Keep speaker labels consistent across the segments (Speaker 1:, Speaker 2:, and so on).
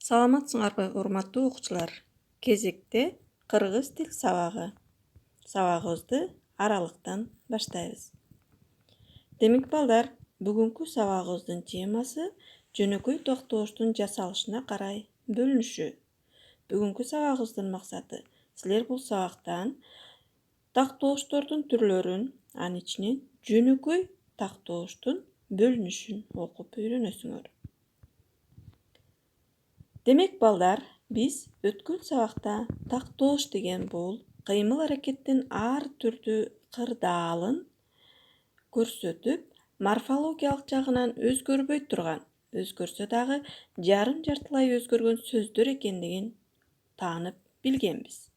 Speaker 1: Саламатсыңарбы, урматтуу окуучулар. Кезекте кыргыз тил сабагы. Сабагыбызды аралыктан баштайбыз. Демек балдар, бүгүнкү сабагыбыздын темасы жөнөкөй токтооштун жасалышына карай бөлүнүшү. Бүгүнкү сабагыбыздын максаты силер бул сабактан тактооштордун түрлөрүн, анын ичинен жөнөкөй тактооштун бөлүнүшүн окуп үйрөнөсүңөр. Демек балдар, биз өткөн сабакта тактоош деген бул кыймыл аракеттин ар түрдүү кырдаалын көрсөтүп, морфологиялык жагынан өзгөрбөй турган, өзгөрсө дагы жарым-жартылай өзгөргөн сөздөр экендигин таанып билгенбиз.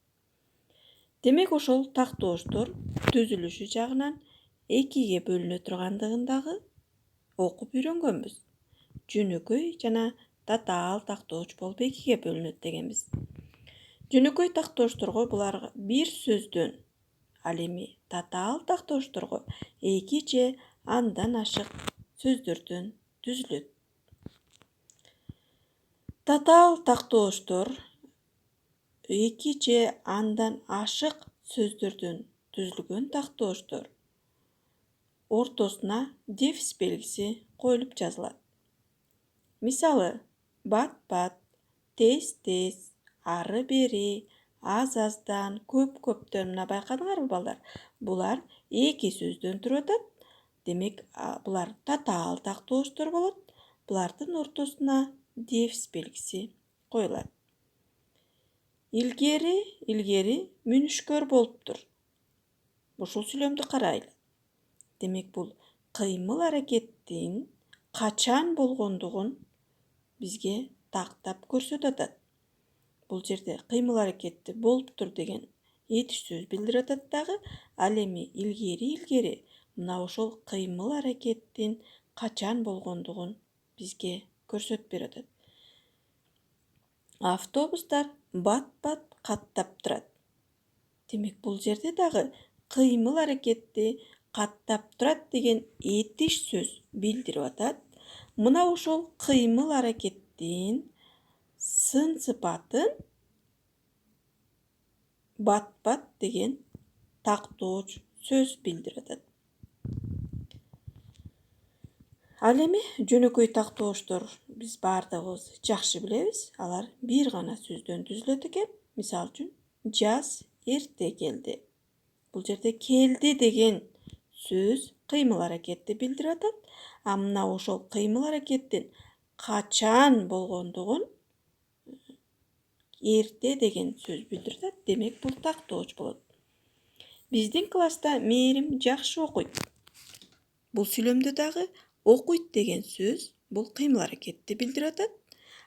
Speaker 1: Демек ошол тактооштор түзүлүшү жагынан экиге бөлүнө тургандыгын дагы окуп үйрөнгөнбүз. Жөнөкөй жана татаал тактоош болуп экиге бөлүнөт дегенбиз. Жөнөкөй тактоошторго булар бир сөздөн, ал эми татаал тактоошторго эки же андан ашык сөздөрдөн түзүлөт. Татаал тактооштор эки же андан ашык сөздөрдөн түзүлгөн тактооштор ортосуна дефис белгиси коюлуп жазылат. Мисалы, бат-бат, тез-тез, ары-бери, аз-аздан, көп-көптөн. Мына байкадыңарбы балдар? Булар эки сөздөн туруп атат. Демек, булар татаал тактооштор болот. Булардын ортосуна дефис белгиси коюлат. Илгери мүнүшкөр болуптур. Ушул сүйлөмдү карайлы. Демек, бул кыймыл аракеттин качан болгондугун бизге тактап көрсөтүп атат. Бул жерде кыймыл аракетти болуптур деген этиш сөз билдирип атат дагы, ал эми илгери мына ошол кыймыл аракеттин качан болгондугун бизге көрсөтүп берип атат. Автобустар бат-бат каттап турат. Демек, бул жерде дагы кыймыл аракетти каттап турат деген этиш сөз билдирип атат. Мына ошол кыймыл аракеттин сын сыпатын бат-бат деген тактооч сөз билдирип атат. Ал эми жөнөкөй тактооштор биз баардыгыбыз жакшы билебиз. Алар бир гана сөздөн түзүлөт экен. Мисалы үчүн, жаз эрте келди. Бул жерде келди деген сөз кыймыл аракетти билдирип атат. А мына ошол кыймыл аракеттин качан болгондугун эрте деген сөз билдирип атат. Демек, бул тактооч болот. Биздин класста Мээрим жакшы окуйт. Бул сүйлөмдө дагы окуйт деген сөз бул кыймыл аракетти билдирип атат.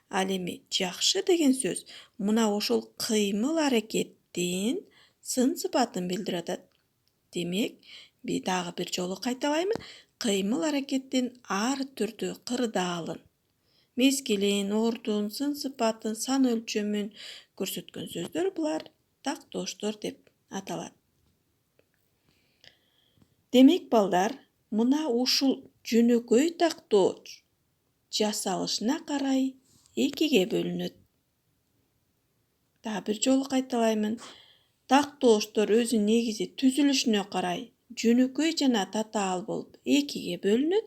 Speaker 1: Ал эми жакшы деген сөз мына ошол кыймыл аракеттин сын сыпатын билдирип атат. Демек, дагы бир жолу кайталаймын. Кыймыл аракеттин ар түрдүү кырдаалын, мезгилин, ордун, сын сыпатын, сан өлчөмүн көрсөткөн сөздөр булар тактооштор деп аталат. Демек, балдар, мына ушул жөнөкөй тактооч жасалышына карай экиге бөлүнөт. Дагы бир жолу кайталаймын. Тактооштор өзү негизи түзүлүшүнө карай жөнөкөй жана татаал болуп экиге бөлүнөт.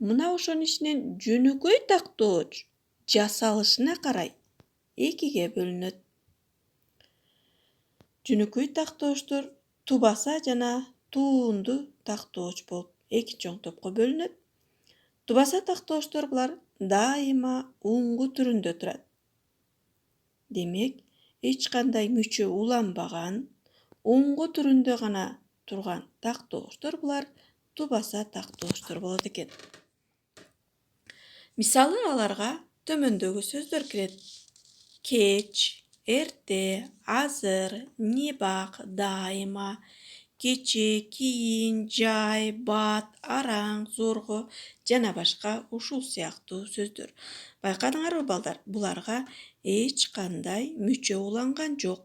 Speaker 1: Мына ошонун ичинен жөнөкөй тактооч жасалышына карай экиге бөлүнөт. Жөнөкөй тактооштор тубаса жана туунду тактооч болуп эки чоң топко бөлүнөт. Тубаса тактооштор булар дайыма уңгу түрүндө турат. Демек, эч кандай мүчө уланбаган, уңгу түрүндө гана турган тактооштор булар тубаса тактооштор болот экен. Мисалы, аларга төмөндөгү сөздөр кирет. Кеч, эрте, азыр, небак, дайыма, кече, кийин, жай, бат, араң, зорго жана башка ушул сыяктуу сөздөр. Байкадыңарбы, балдар? Буларга эч кандай мүчө уланган жок.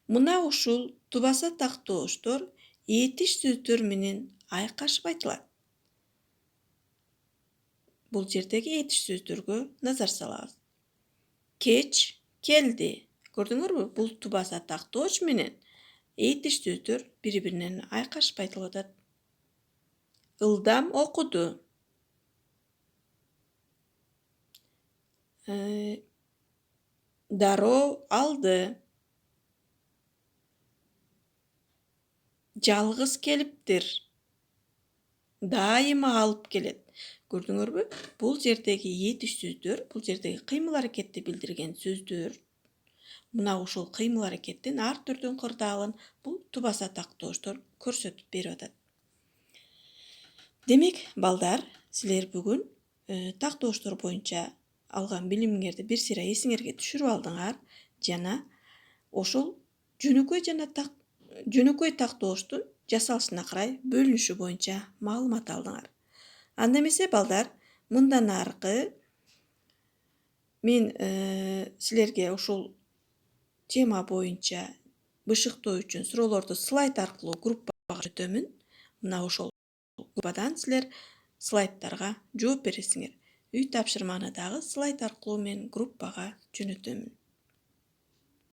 Speaker 1: Мына ушул тубаса тактооштор этиш сөздөр менен айкашып айтылат. Бул жердеги этиш сөздөргө назар салабыз. Кеч келди. Көрдүңөрбү? Бул тубаса тактооч менен эйтиш сөздөр бири-биринен айкашпай айтылып атат. Ылдам окуду. Дароо алды. Жалгыз келиптир. Дайыма алып келет. Көрдүңөрбү? Бул жердеги этиш сөздөр, бул жердеги кыймыл аракетти билдирген сөздөр. Мына ушул кыймыл аракеттин ар түрдүн кырдаалын бул тубаса тактоочтор көрсөтүп берип атат. Демек, балдар, силер бүгүн тактоочтор боюнча алган билимиңерди бир сыйра эсиңерге түшүрүп алдыңар жана ошол жөнөкөй тактоочтун жасалышына карай бөлүнүшү боюнча маалымат алдыңар. Анда эмесе, балдар, мындан аркы мен силерге ушул тема боюнча бышыктоо үчүн суроолорду слайд аркылуу группага жөнөтөмүн. Мына ошол группадан силер слайдтарга жооп бересиңер. Үй тапшырманы дагы слайд аркылуу мен группага жөнөтөмүн.